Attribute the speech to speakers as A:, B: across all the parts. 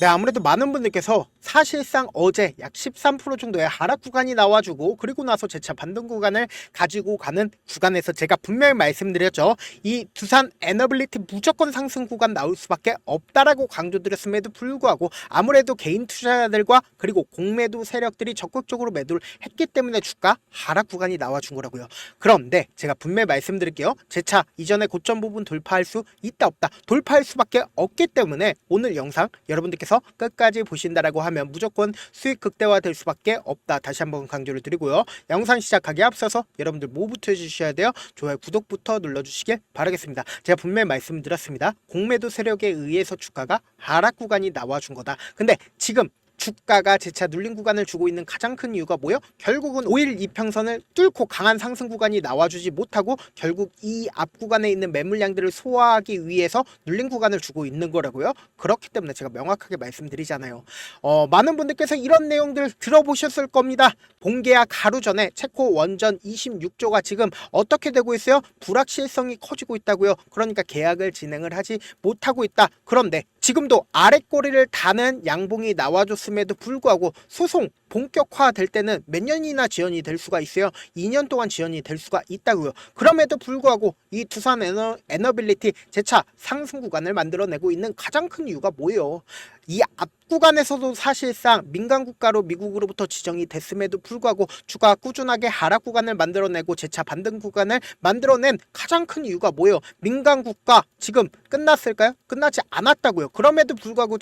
A: 네, 아무래도 많은 분들께서 사실상 어제 약 13% 정도의 하락 구간이 나와주고 그리고 나서 재차 반등 구간을 가지고 가는 구간에서 제가 분명히 말씀드렸죠. 이 두산 에너빌리티 무조건 상승 구간 나올 수밖에 없다라고 강조드렸음에도 불구하고 아무래도 개인 투자자들과 그리고 공매도 세력들이 적극적으로 매도를 했기 때문에 주가 하락 구간이 나와준 거라고요. 그런데 제가 분명히 말씀드릴게요. 재차 이전에 고점 부분 돌파할 수 있다 없다 돌파할 수밖에 없기 때문에 오늘 영상 여러분들께서 끝까지 보신다라고 하면 무조건 수익 극대화될 수밖에 없다. 다시 한번 강조를 드리고요. 영상 시작하기에 앞서서 여러분들 뭐부터 해주셔야 돼요? 좋아요, 구독부터 눌러주시길 바라겠습니다. 제가 분명히 말씀드렸습니다. 공매도 세력에 의해서 주가가 하락 구간이 나와준 거다. 근데 지금 주가가 재차 눌린 구간을 주고 있는 가장 큰 이유가 뭐예요? 결국은 5일 이평선을 뚫고 강한 상승 구간이 나와주지 못하고 결국 이 앞 구간에 있는 매물량들을 소화하기 위해서 눌린 구간을 주고 있는 거라고요. 그렇기 때문에 제가 명확하게 말씀드리잖아요. 많은 분들께서 이런 내용들 들어보셨을 겁니다. 본계약 하루 전에 체코 원전 26조가 지금 어떻게 되고 있어요? 불확실성이 커지고 있다고요. 그러니까 계약을 진행을 하지 못하고 있다. 그런데 지금도 아랫꼬리를 다는 양봉이 나와줬음에도 불구하고 소송 본격화될 때는 몇 년이나 지연이 될 수가 있어요. 2년 동안 지연이 될 수가 있다고요. 그럼에도 불구하고 이 두산 에너빌리티 재차 상승 구간을 만들어내고 있는 가장 큰 이유가 뭐예요? 이 앞 구간에서도 사실상 민간 국가로 미국으로부터 지정이 됐음에도 불구하고 주가가 꾸준하게 하락 구간을 만들어내고 재차 반등 구간을 만들어낸 가장 큰 이유가 뭐예요? 민간 국가 지금 끝났을까요? 끝나지 않았다고요. 그럼에도 불구하고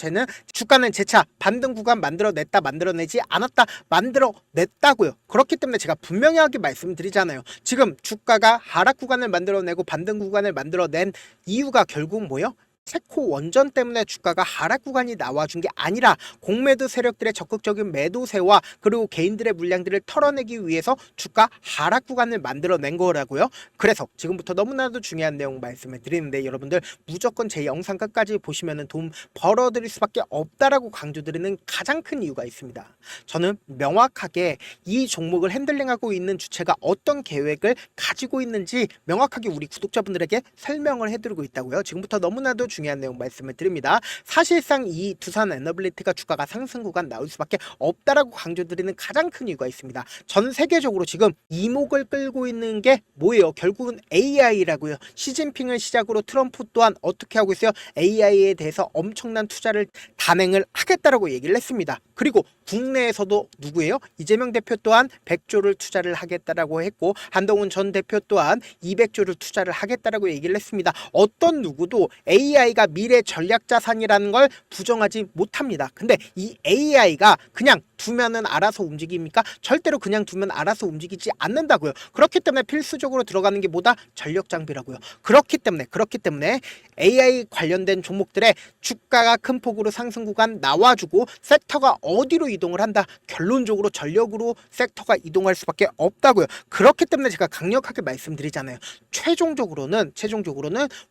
A: 주가는 재차 반등 구간 만들어내지 않았다, 만들어냈다고요. 그렇기 때문에 제가 분명하게 말씀드리잖아요. 지금 주가가 하락 구간을 만들어내고 반등 구간을 만들어낸 이유가 결국 뭐예요? 체코 원전 때문에 주가가 하락 구간이 나와준 게 아니라 공매도 세력들의 적극적인 매도세와 그리고 개인들의 물량들을 털어내기 위해서 주가 하락 구간을 만들어낸 거라고요. 그래서 지금부터 너무나도 중요한 내용 말씀을 드리는데 여러분들 무조건 제 영상 끝까지 보시면 돈 벌어들일 수밖에 없다라고 강조드리는 가장 큰 이유가 있습니다. 저는 명확하게 이 종목을 핸들링하고 있는 주체가 어떤 계획을 가지고 있는지 명확하게 우리 구독자분들에게 설명을 해드리고 있다고요. 지금부터 너무나도 중요한 내용 말씀을 드립니다. 사실상 이 두산 에너빌리티가 주가가 상승 구간 나올 수밖에 없다라고 강조드리는 가장 큰 이유가 있습니다. 전 세계적으로 지금 이목을 끌고 있는 게 뭐예요? 결국은 AI라고요. 시진핑을 시작으로 트럼프 또한 어떻게 하고 있어요? AI에 대해서 엄청난 투자를 단행을 하겠다라고 얘기를 했습니다. 그리고 국내에서도 누구예요? 이재명 대표 또한 100조를 투자를 하겠다라고 했고 한동훈 전 대표 또한 200조를 투자를 하겠다라고 얘기를 했습니다. 어떤 누구도 AI가 미래 전략 자산이라는 걸 부정하지 못합니다. 근데 이 AI가 그냥 두면은 알아서 움직입니까? 절대로 그냥 두면 알아서 움직이지 않는다고요. 그렇기 때문에 필수적으로 들어가는 게 뭐다? 전력 장비라고요. 그렇기 때문에 AI 관련된 종목들의 주가가 큰 폭으로 상승 구간 나와주고 섹터가 어디로 이동을 한다? 결론적으로 전력으로 섹터가 이동할 수밖에 없다고요. 그렇기 때문에 제가 강력하게 말씀드리잖아요. 최종적으로는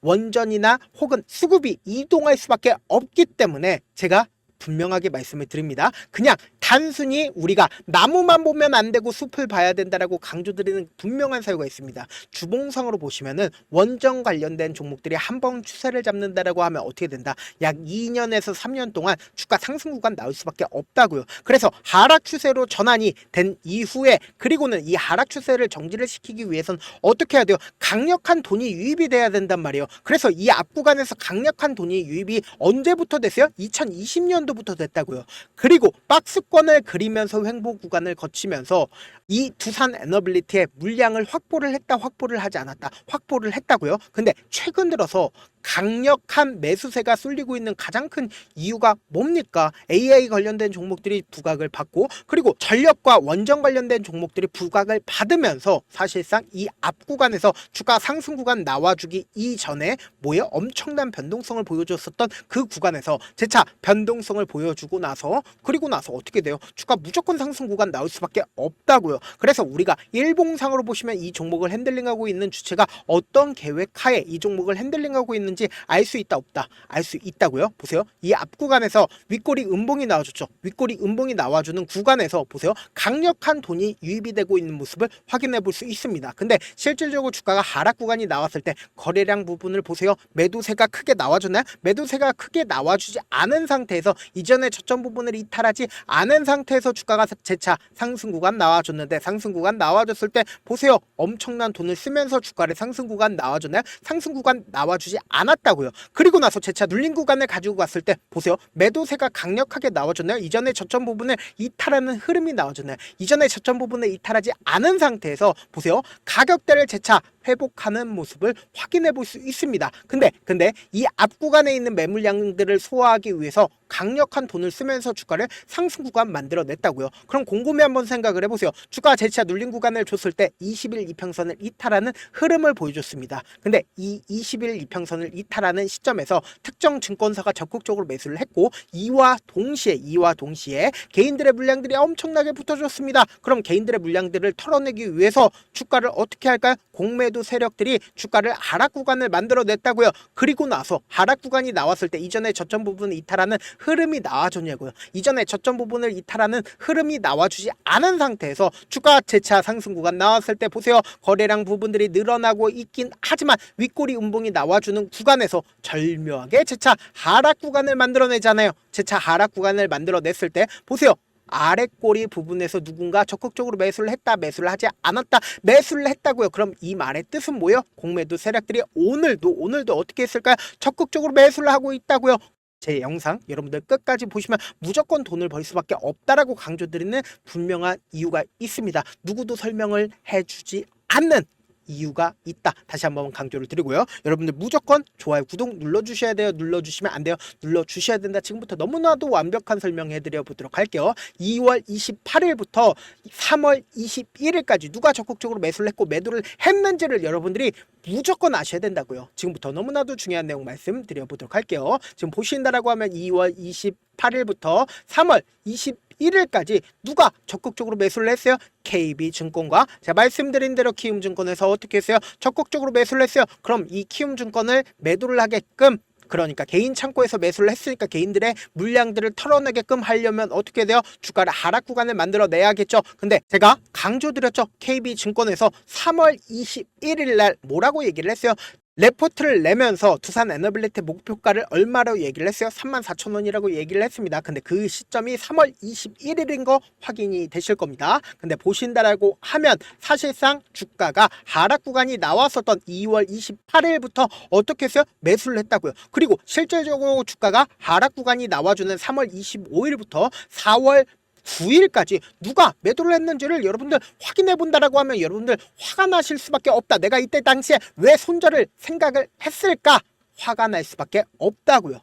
A: 원전이나 혹은 수급이 이동할 수밖에 없기 때문에 제가 분명하게 말씀을 드립니다. 그냥 단순히 우리가 나무만 보면 안 되고 숲을 봐야 된다라고 강조드리는 분명한 사유가 있습니다. 주봉상으로 보시면은 원전 관련된 종목들이 한번 추세를 잡는다라고 하면 어떻게 된다? 약 2년에서 3년 동안 주가 상승 구간 나올 수밖에 없다고요. 그래서 하락 추세로 전환이 된 이후에 그리고는 이 하락 추세를 정지를 시키기 위해서는 어떻게 해야 돼요? 강력한 돈이 유입이 돼야 된단 말이에요. 그래서 이 앞 구간에서 강력한 돈이 유입이 언제부터 됐어요? 2020년도부터 됐다고요. 그리고 박스권을 그리면서 횡보 구간을 거치면서 이 두산 에너빌리티의 물량을 확보를 하지 않았다. 확보를 했다고요. 근데 최근 들어서 강력한 매수세가 쏠리고 있는 가장 큰 이유가 뭡니까? AI 관련된 종목들이 부각을 받고 그리고 전력과 원전 관련된 종목들이 부각을 받으면서 사실상 이 앞 구간에서 주가 상승 구간 나와주기 이전에 뭐예요? 엄청난 변동성을 보여줬었던 그 구간에서 재차 변동성을 보여주고 나서 그리고 나서 어떻게 돼요? 주가 무조건 상승 구간 나올 수밖에 없다고요. 그래서 우리가 일봉상으로 보시면 이 종목을 핸들링하고 있는 주체가 어떤 계획하에 이 종목을 핸들링하고 있는 나왔는지 알 수 있다 없다? 알 수 있다고요. 보세요. 이 앞 구간에서 윗꼬리 음봉이 나와줬죠. 윗꼬리 음봉이 나와주는 구간에서 보세요. 강력한 돈이 유입이 되고 있는 모습을 확인해 볼 수 있습니다. 근데 실질적으로 주가가 하락 구간이 나왔을 때 거래량 부분을 보세요. 매도세가 크게 나와줬나요? 매도세가 크게 나와주지 않은 상태에서 이전에 저점 부분을 이탈하지 않은 상태에서 주가가 재차 상승 구간 나와줬는데 상승 구간 나와줬을 때 보세요. 엄청난 돈을 쓰면서 주가를 상승 구간 나와줬나요? 상승 구간 나와주지 않았다고요. 그리고 나서 재차 눌린 구간을 가지고 갔을 때 보세요. 매도세가 강력하게 나와줬나요? 이전에 저점 부분을 이탈하는 흐름이 나와줬나요? 이전에 저점 부분을 이탈하지 않은 상태에서 보세요. 가격대를 재차 회복하는 모습을 확인해 볼 수 있습니다. 근데 이 앞 구간에 있는 매물량들을 소화하기 위해서 강력한 돈을 쓰면서 주가를 상승 구간 만들어냈다고요. 그럼 곰곰이 한번 생각을 해보세요. 주가 재차 눌린 구간을 줬을 때 20일 이평선을 이탈하는 흐름을 보여줬습니다. 근데 이 20일 이평선을 이탈하는 시점에서 특정 증권사가 적극적으로 매수를 했고 이와 동시에 개인들의 물량들이 엄청나게 붙어줬습니다. 그럼 개인들의 물량들을 털어내기 위해서 주가를 어떻게 할까요? 공매도 세력들이 주가를 하락 구간을 만들어냈다고요. 그리고 나서 하락 구간이 나왔을 때 이전에 저점 부분을 이탈하는 흐름이 나와줬냐고요. 이전에 저점 부분을 이탈하는 흐름이 나와주지 않은 상태에서 주가 재차 상승 구간 나왔을 때 보세요. 거래량 부분들이 늘어나고 있긴 하지만 윗꼬리 음봉이 나와주는 구간에서 절묘하게 재차 하락 구간을 만들어내잖아요. 재차 하락 구간을 만들어냈을 때 보세요. 아래꼬리 부분에서 누군가 적극적으로 매수를 했다, 매수를 하지 않았다, 매수를 했다고요. 그럼 이 말의 뜻은 뭐예요? 공매도 세력들이 오늘도 어떻게 했을까요? 적극적으로 매수를 하고 있다고요. 제 영상 여러분들 끝까지 보시면 무조건 돈을 벌 수밖에 없다라고 강조드리는 분명한 이유가 있습니다. 누구도 설명을 해주지 않는 이유가 있다. 다시 한번 강조를 드리고요. 여러분들 무조건 좋아요, 구독 눌러주셔야 돼요. 눌러주시면 안 돼요. 눌러주셔야 된다. 지금부터 너무나도 완벽한 설명해드려 보도록 할게요. 2월 28일부터 3월 21일까지 누가 적극적으로 매수를 했고 매도를 했는지를 여러분들이 무조건 아셔야 된다고요. 지금부터 너무나도 중요한 내용 말씀드려 보도록 할게요. 지금 보신다라고 하면 2월 28일부터 3월 21일까지 누가 적극적으로 매수를 했어요? KB증권과 제가 말씀드린 대로 키움증권에서 어떻게 했어요? 적극적으로 매수를 했어요. 그럼 이 키움증권을 매도를 하게끔, 그러니까 개인 창고에서 매수를 했으니까 개인들의 물량들을 털어내게끔 하려면 어떻게 돼요? 주가를 하락 구간을 만들어내야겠죠. 근데 제가 강조드렸죠. KB증권에서 3월 21일 날 뭐라고 얘기를 했어요? 레포트를 내면서 두산 에너빌리티 목표가를 얼마로 얘기를 했어요? 34,000원이라고 얘기를 했습니다. 근데 그 시점이 3월 21일인 거 확인이 되실 겁니다. 근데 보신다라고 하면 사실상 주가가 하락 구간이 나왔었던 2월 28일부터 어떻게 했어요? 매수를 했다고요. 그리고 실질적으로 주가가 하락 구간이 나와주는 3월 25일부터 4월 9일까지 누가 매도를 했는지를 여러분들 확인해 본다라고 하면 여러분들 화가 나실 수밖에 없다. 내가 이때 당시에 왜 손절을 생각을 했을까? 화가 날 수밖에 없다고요.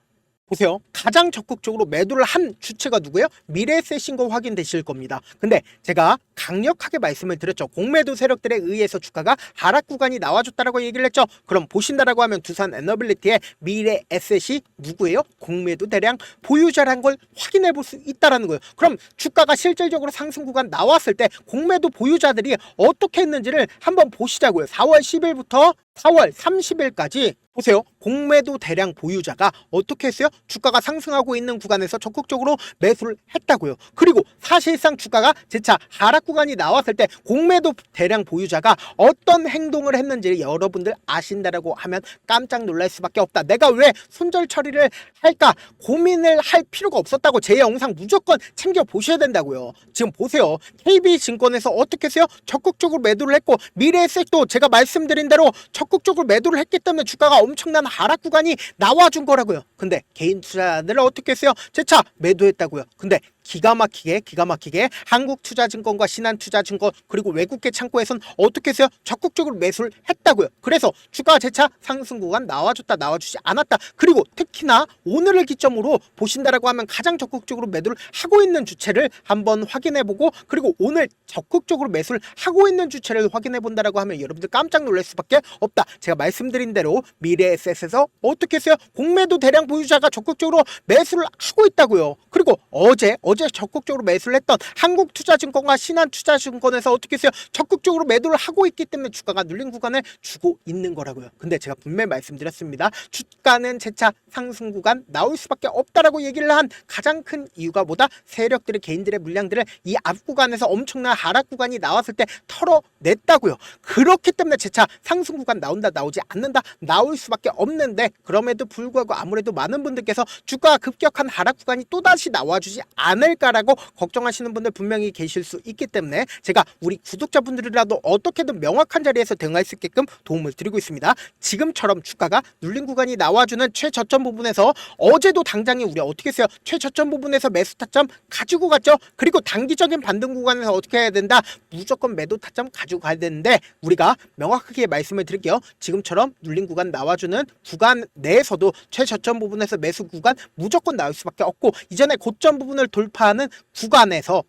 A: 보세요. 가장 적극적으로 매도를 한 주체가 누구예요? 미래에셋인 거 확인되실 겁니다. 근데 제가 강력하게 말씀을 드렸죠. 공매도 세력들에 의해서 주가가 하락 구간이 나와줬다라고 얘기를 했죠. 그럼 보신다라고 하면 두산 에너빌리티의 미래에셋이 누구예요? 공매도 대량 보유자라는 걸 확인해 볼 수 있다라는 거예요. 그럼 주가가 실질적으로 상승 구간 나왔을 때 공매도 보유자들이 어떻게 했는지를 한번 보시자고요. 4월 10일부터 4월 30일까지 보세요. 공매도 대량 보유자가 어떻게 했어요? 주가가 상승하고 있는 구간에서 적극적으로 매수를 했다고요. 그리고 사실상 주가가 재차 하락 구간이 나왔을 때 공매도 대량 보유자가 어떤 행동을 했는지 여러분들 아신다라고 하면 깜짝 놀랄 수밖에 없다. 내가 왜 손절 처리를 할까 고민을 할 필요가 없었다고. 제 영상 무조건 챙겨 보셔야 된다고요. 지금 보세요. KB증권에서 어떻게 했어요? 적극적으로 매도를 했고 미래에셋도 제가 말씀드린 대로 적극적으로 매도를 했기 때문에 주가가 엄청난 하락 구간이 나와준 거라고요. 근데 개인 투자자들은 어떻게 했어요? 재차 매도했다고요. 근데 기가 막히게 한국투자증권과 신한투자증권 그리고 외국계 창고에서는 어떻게 했어요? 적극적으로 매수를 했다고요. 그래서 주가가 재차 상승 구간 나와줬다, 나와주지 않았다. 그리고 특히나 오늘을 기점으로 보신다라고 하면 가장 적극적으로 매도를 하고 있는 주체를 한번 확인해보고, 그리고 오늘 적극적으로 매수를 하고 있는 주체를 확인해본다라고 하면 여러분들 깜짝 놀랄 수밖에 없다. 제가 말씀드린 대로 미래에셋에서 어떻게 했어요? 공매도 대량 보유자가 적극적으로 매수를 하고 있다고요. 그리고 어제 적극적으로 매수를 했던 한국투자증권과 신한투자증권에서 어떻게 했어요? 적극적으로 매도를 하고 있기 때문에 주가가 눌린 구간을 주고 있는 거라고요. 근데 제가 분명히 말씀드렸습니다. 주가는 재차 상승 구간 나올 수밖에 없다라고 얘기를 한 가장 큰 이유가 뭐다? 세력들의 개인들의 물량들을 이 앞 구간에서 엄청난 하락 구간이 나왔을 때 털어냈다고요. 그렇기 때문에 재차 상승 구간 나온다 나오지 않는다 나올 수밖에 없는데, 그럼에도 불구하고 아무래도 많은 분들께서 주가가 급격한 하락 구간이 또다시 나와주지 않을까라고 걱정하시는 분들 분명히 계실 수 있기 때문에 제가 우리 구독자분들이라도 어떻게든 명확한 자리에서 대응할 수 있게끔 도움을 드리고 있습니다. 지금처럼 주가가 눌린 구간이 나와주는 최저점 부분에서 어제도 당장에 우리 어떻게 했어요? 최저점 부분에서 매수 타점 가지고 갔죠. 그리고 단기적인 반등 구간에서 어떻게 해야 된다? 무조건 매도 타점 가지고 가야 되는데, 우리가 명확하게 말씀을 드릴게요. 지금처럼 눌린 구간 나와주는 구간 내에서도 최저점 부분에서 매수 구간 무조건 나올 수밖에 없고, 이전에 고점 부분을 돌파하는 구간에서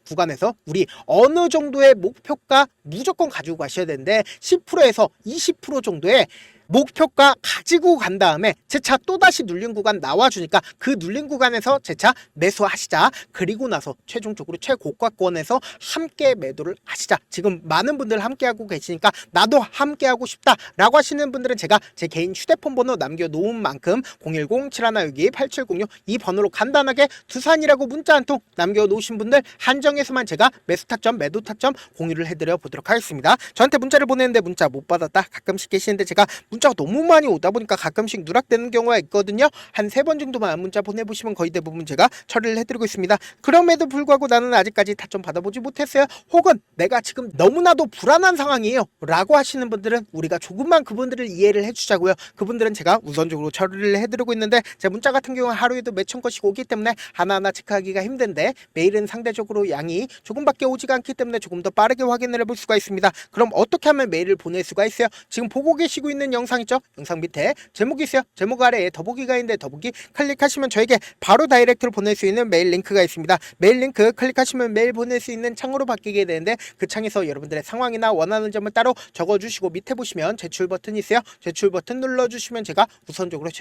A: 우리 어느 정도의 목표가 무조건 가지고 가셔야 되는데, 10%에서 20% 정도의 목표가 가지고 간 다음에 재차 또다시 눌린 구간 나와주니까 그 눌린 구간에서 재차 매수하시자. 그리고 나서 최종적으로 최고가권에서 함께 매도를 하시자. 지금 많은 분들 함께하고 계시니까 나도 함께하고 싶다 라고 하시는 분들은 제가 제 개인 휴대폰 번호 남겨놓은 만큼 010-7162-8706 이 번호로 간단하게 두산이라고 문자 한 통 남겨놓으신 분들 한정해서만 제가 매수 타점 매도 타점 공유를 해드려 보도록 하겠습니다. 저한테 문자를 보내는데 문자 못 받았다 가끔씩 계시는데, 제가 문자가 너무 많이 오다 보니까 가끔씩 누락되는 경우가 있거든요. 한 3번 정도만 문자 보내보시면 거의 대부분 제가 처리를 해드리고 있습니다. 그럼에도 불구하고 나는 아직까지 타점 받아보지 못했어요. 혹은 내가 지금 너무나도 불안한 상황이에요 라고 하시는 분들은 우리가 조금만 그분들을 이해를 해주자고요. 그분들은 제가 우선적으로 처리를 해드리고 있는데, 제 문자 같은 경우는 하루에도 몇천 건씩 오기 때문에 하나하나 체크하기가 힘든데, 메일은 상대적으로 양이 조금밖에 오지가 않기 때문에 조금 더 빠르게 확인을 해볼 수가 있습니다. 그럼 어떻게 하면 메일을 보낼 수가 있어요? 지금 보고 계시고 있는 영상 있죠? 영상 밑에 제목이 있어요. 제목 아래에 더보기가 있는데 더보기 클릭하시면 저에게 바로 다이렉트로 보낼 수 있는 메일 링크가 있습니다. 메일 링크 클릭하시면 메일 보낼 수 있는 창으로 바뀌게 되는데, 그 창에서 여러분들의 상황이나 원하는 점을 따로 적어주시고 밑에 보시면 제출 버튼이 있어요. 제출 버튼 눌러주시면 제가 우선적으로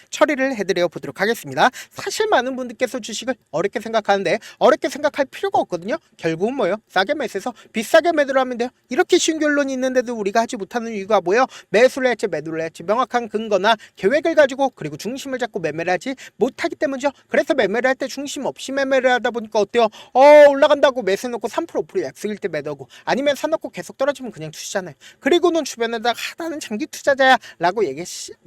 A: 처리를 해드려 보도록 하겠습니다. 사실 많은 분들께서 주식을 어렵게 생각하는데 어렵게 생각할 필요가 없거든요. 결국은 뭐예요? 싸게 매수해서 비싸게 매도를 하면 돼요. 이렇게 쉬운 결론이 있는데도 우리가 하지 못하는 이유가 뭐예요? 매수를 했지 매도를 했지 명확한 근거나 계획을 가지고, 그리고 중심을 잡고 매매를 하지 못하기 때문이죠. 그래서 매매를 할 때 중심 없이 매매를 하다 보니까 어때요? 올라간다고 매수해놓고 3% 5% 약속일 때 매도하고, 아니면 사놓고 계속 떨어지면 그냥 투시잖아요. 그리고는 주변에다가 나는 장기 투자자야 라고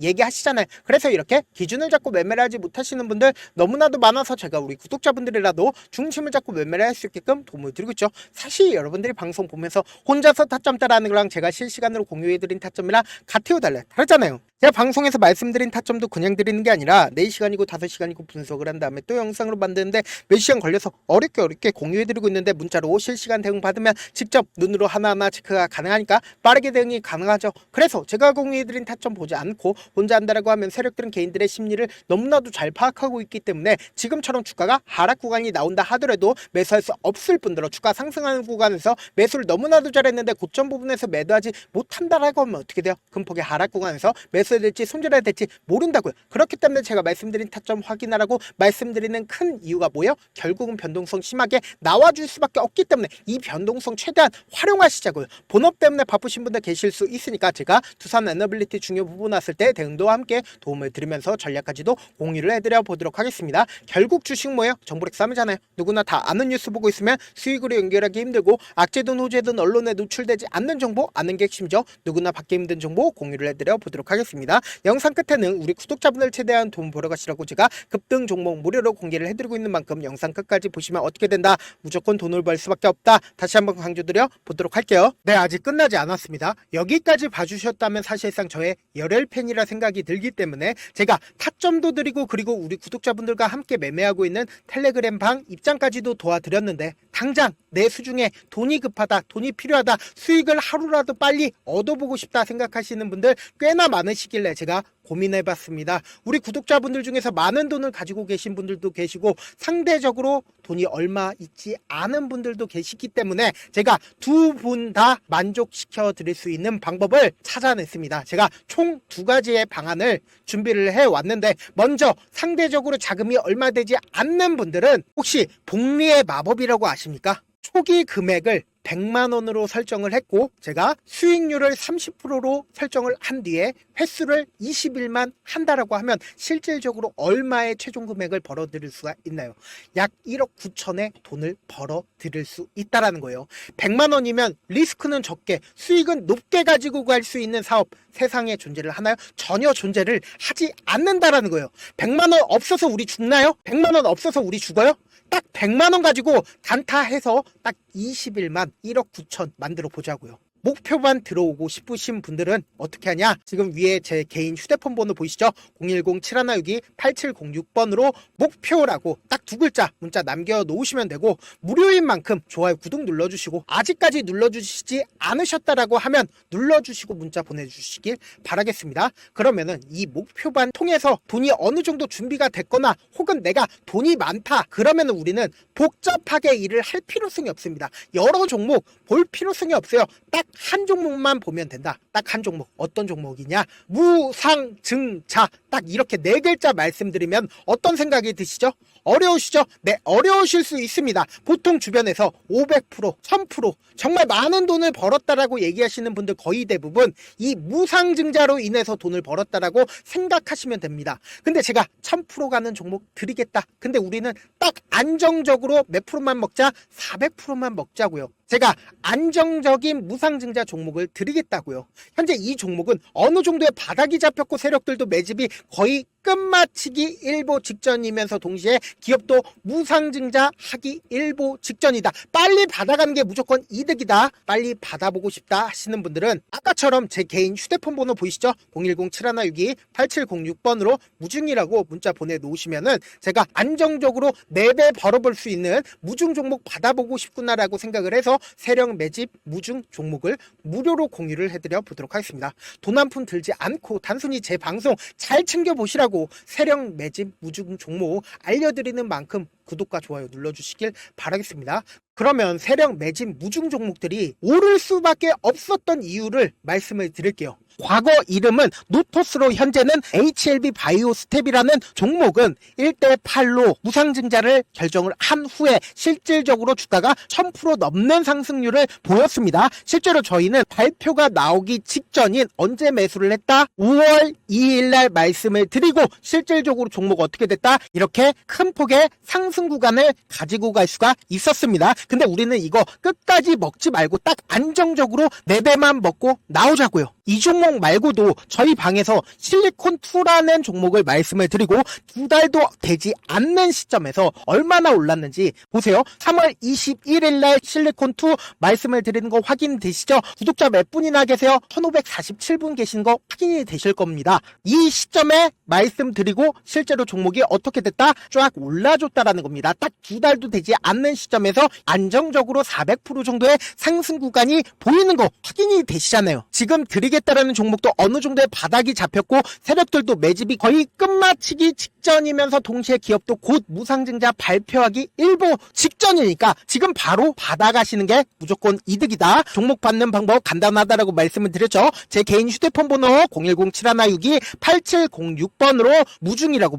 A: 얘기하시잖아요. 그래서 이렇게 기준을 잡고 매매를 하지 못하시는 분들 너무나도 많아서 제가 우리 구독자분들이라도 중심을 잡고 매매를 할 수 있게끔 도움을 드리고 있죠. 사실 여러분들이 방송 보면서 혼자서 타점 따라하는 거랑 제가 실시간으로 공유해드린 타점이랑 같아요 달라요? 다르잖아요. 제가 방송에서 말씀드린 타점도 그냥 드리는 게 아니라 4시간이고 5시간이고 분석을 한 다음에 또 영상으로 만드는데 몇 시간 걸려서 어렵게 공유해드리고 있는데, 문자로 실시간 대응 받으면 직접 눈으로 하나하나 체크가 가능하니까 빠르게 대응이 가능하죠. 그래서 제가 공유해드린 타점 보지 않고 혼자 한다라고 하면 세력들은 개인들의 심리를 너무나도 잘 파악하고 있기 때문에 지금처럼 주가가 하락 구간이 나온다 하더라도 매수할 수 없을 뿐더러 주가 상승하는 구간에서 매수를 너무나도 잘했는데 고점 부분에서 매도하지 못한다라고 하면 어떻게 돼요? 금폭의 하락 구간에서 매수해야 될지 손절해야 될지 모른다고요. 그렇기 때문에 제가 말씀드린 타점 확인하라고 말씀드리는 큰 이유가 뭐예요? 결국은 변동성 심하게 나와줄 수밖에 없기 때문에 이 변동성 최대한 활용하시자고요. 본업 때문에 바쁘신 분들 계실 수 있으니까 제가 두산 에너빌리티 중요 부분 왔을 때 대응도 함께 도움을 드리면서 전략까지도 공유를 해드려 보도록 하겠습니다. 결국 주식 뭐예요? 정보력 싸움이잖아요. 누구나 다 아는 뉴스 보고 있으면 수익으로 연결하기 힘들고, 악재든 호재든 언론에 노출되지 않는 정보 아는 게 핵심이죠. 누구나 받기 힘든 정보 공유를 해드려 보도록 하겠습니다. 영상 끝에는 우리 구독자분들 최대한 도움 보러 가시라고 제가 급등 종목 무료로 공개를 해드리고 있는 만큼 영상 끝까지 보시면 어떻게 된다? 무조건 돈을 벌 수밖에 없다. 다시 한번 강조드려 보도록 할게요. 네, 아직 끝나지 않았습니다. 여기까지 봐주셨다면 사실상 저의 열혈 팬이라 생각이 들기 때문에 제가 타점도 드리고, 그리고 우리 구독자분들과 함께 매매하고 있는 텔레그램 방 입장까지도 도와드렸는데, 당장 내 수중에 돈이 급하다, 돈이 필요하다, 수익을 하루라도 빨리 얻어보고 싶다 생각하시는 분들 꽤나 많으시기 하시길래 제가 고민해봤습니다. 우리 구독자분들 중에서 많은 돈을 가지고 계신 분들도 계시고 상대적으로 돈이 얼마 있지 않은 분들도 계시기 때문에 제가 두 분 다 만족시켜 드릴 수 있는 방법을 찾아냈습니다. 제가 총 2가지의 방안을 준비를 해왔는데, 먼저 상대적으로 자금이 얼마 되지 않는 분들은 혹시 복리의 마법이라고 아십니까? 초기 금액을 100만 원으로 설정을 했고 제가 수익률을 30%로 설정을 한 뒤에 횟수를 20일만 한다라고 하면 실질적으로 얼마의 최종 금액을 벌어들일 수가 있나요? 약 1억 9천의 돈을 벌어들일 수 있다라는 거예요. 100만 원이면 리스크는 적게 수익은 높게 가지고 갈 수 있는 사업, 세상에 존재를 하나요? 전혀 존재를 하지 않는다라는 거예요. 100만 원 없어서 우리 죽나요? 100만 원 없어서 우리 죽어요? 딱 100만 원 가지고 단타해서 딱 20일만 1억 9천 만들어 보자고요. 목표만 들어오고 싶으신 분들은 어떻게 하냐? 지금 위에 제 개인 휴대폰 번호 보이시죠? 010-7162-8706번으로 목표라고 딱 2글자 문자 남겨놓으시면 되고, 무료인 만큼 좋아요, 구독 눌러주시고, 아직까지 눌러주시지 않으셨다라고 하면 눌러주시고 문자 보내주시길 바라겠습니다. 그러면은 이 목표반 통해서 돈이 어느 정도 준비가 됐거나 혹은 내가 돈이 많다 그러면은 우리는 복잡하게 일을 할 필요성이 없습니다. 여러 종목 볼 필요성이 없어요. 딱 한 종목만 보면 된다. 딱 한 종목. 어떤 종목이냐? 무상증자. 딱 이렇게 4글자 말씀드리면 어떤 생각이 드시죠? 어려우시죠? 네, 어려우실 수 있습니다. 보통 주변에서 500%, 1000% 정말 많은 돈을 벌었다라고 얘기하시는 분들 거의 대부분 이 무상증자로 인해서 돈을 벌었다라고 생각하시면 됩니다. 근데 제가 1000% 가는 종목 드리겠다. 근데 우리는 딱 안정적으로 몇 프로만 먹자? 400%만 먹자고요. 제가 안정적인 무상증자 종목을 드리겠다고요. 현재 이 종목은 어느 정도의 바닥이 잡혔고 세력들도 매집이 거의 끝마치기 일보 직전이면서 동시에 기업도 무상증자 하기 일보 직전이다. 빨리 받아가는 게 무조건 이득이다. 빨리 받아보고 싶다 하시는 분들은 아까처럼 제 개인 휴대폰 번호 보이시죠? 010-7162-8706번으로 무중이라고 문자 보내놓으시면은 제가 안정적으로 4배 벌어볼 수 있는 무중 종목 받아보고 싶구나라고 생각을 해서 세력 매집 무중 종목을 무료로 공유를 해드려 보도록 하겠습니다. 돈 한 푼 들지 않고 단순히 제 방송 잘 챙겨보시라고 세력 매집 무중 종목 알려드리는 만큼 구독과 좋아요 눌러주시길 바라겠습니다. 그러면 세력 매집 무중 종목들이 오를 수밖에 없었던 이유를 말씀을 드릴게요. 과거 이름은 노토스로 현재는 HLB 바이오스텝이라는 종목은 1대8로 무상증자를 결정을 한 후에 실질적으로 주가가 1000% 넘는 상승률을 보였습니다. 실제로 저희는 발표가 나오기 직전인 언제 매수를 했다? 5월 2일 날 말씀을 드리고 실질적으로 종목 어떻게 됐다? 이렇게 큰 폭의 상승 구간을 가지고 갈 수가 있었습니다. 근데 우리는 이거 끝까지 먹지 말고 딱 안정적으로 4배만 먹고 나오자고요. 이 종목 말고도 저희 방에서 실리콘2라는 종목을 말씀을 드리고 2달도 되지 않는 시점에서 얼마나 올랐는지 보세요. 3월 21일 날 실리콘2 말씀을 드리는 거 확인되시죠? 구독자 몇 분이나 계세요? 1547분 계신 거 확인이 되실 겁니다. 이 시점에 말씀드리고 실제로 종목이 어떻게 됐다? 쫙 올라줬다라는 겁니다. 딱 2달도 되지 않는 시점에서 안정적으로 400% 정도의 상승 구간이 보이는 거 확인이 되시잖아요. 지금 드리겠다라는 종목도 어느 정도의 바닥이 잡혔고 세력들도 매집이 거의 끝마치기 직전이면서 동시에 기업도 곧 무상증자 발표하기 일보 직전이니까 지금 바로 받아가시는 게 무조건 이득이다. 종목 받는 방법 간단하다라고 말씀을 드렸죠. 제 개인 휴대폰 번호 010-7162-8706번으로 무중이라고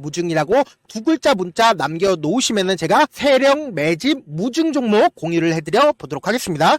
A: 2글자 문자 남겨놓으시면은 제가 세력 매집 무중 종목 공유를 해드려 보도록 하겠습니다.